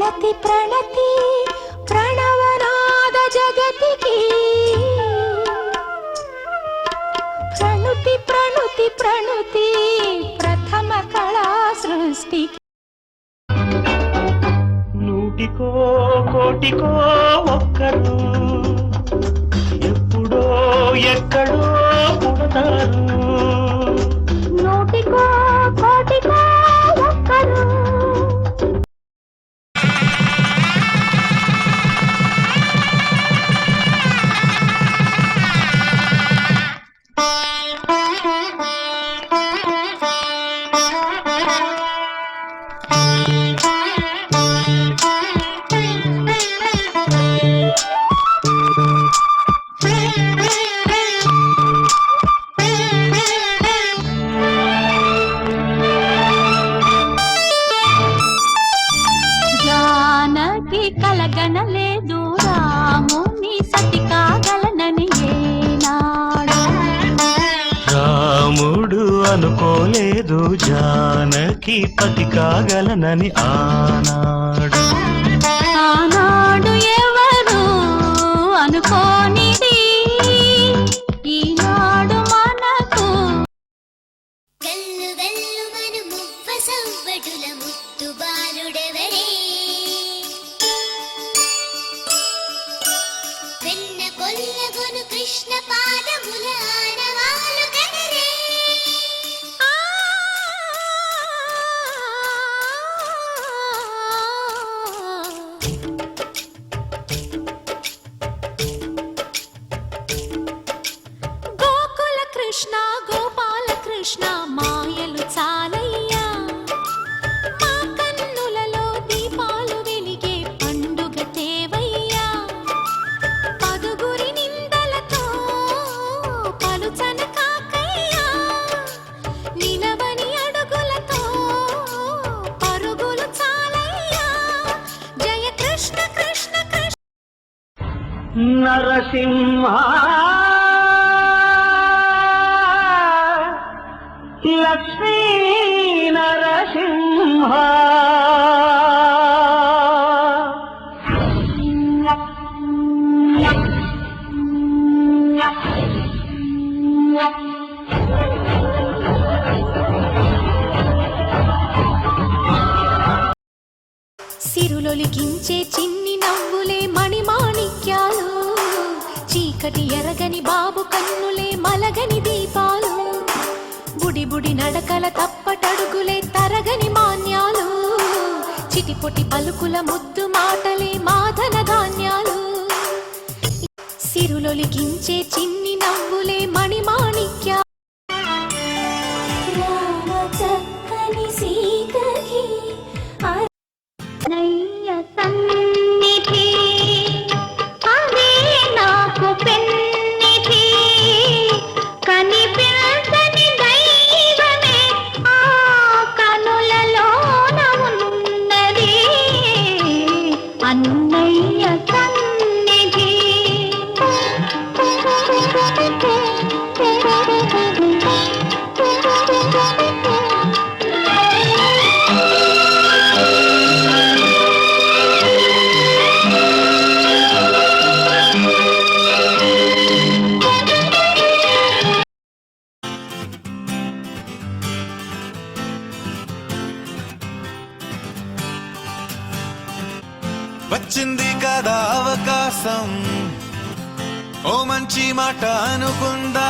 ప్రణతి ప్రణతి ప్రణవనాద జగతికి ప్రణుతి ప్రణుతి ప్రణుతి ప్రథమ కళా సృష్టి నూటికో కోటికో ఒక్కరు ఎప్పుడో ఎక్కడో పుడతారు నూటికో కోటికో ఒక్కరు కలగనలేదు రాముని సతి కాగలనని ఏనాడు రాముడు అనుకోలేదు జానకి పతి కాగలనని ఆనాడు ఆనాడు ఎవరు అనుకోనిది ఈనాడు మనకు గల్లు గల్లు మను మువ్వ సవ్వడుల ముత్తు బాలుడెవరే వెన్న కొల్లగొను కృష్ణ పాదముల ఆనవాలు కదరే గోకుల కృష్ణ గోపాల కృష్ణ మాయలు చాలయ్యా మా కన్నులలో దీపాలు వెలిగే పండుగ తేవయ్యా పదుగురి నిందలతో పలుచన కాకయ్యా నిలవని అడుగులతో పరుగులు చాలయ్యా జయ కృష్ణ కృష్ణ కృష్ణ నరసింహ లక్ష్మీ నరసింహ సిరులొలికించే చిన్ని నవ్వులే మణిమాణిక్యాలు చీకటి ఎరగని బాబు కన్నులే మలగని దీపాలు బుడి బుడి నడకల తప్పటడుగులే తరగని మాన్యాలు చిటిపొటి పలుకుల ముద్దు మాటలే మాధన ధాన్యాలు సిరులొలికించే చిన్ని నవ్వులే మణిమాణిక్యాలు చక్కని సీతకి నయ్య సన్నిధి అదే నాకు పెన్నిధి కనిపించని దైవమే ఆ కనులలోన ఉన్నది అన్నయ్య సన్నిధి వచ్చింది కదా అవకాశం ఓ మంచి మాట అనుకుందా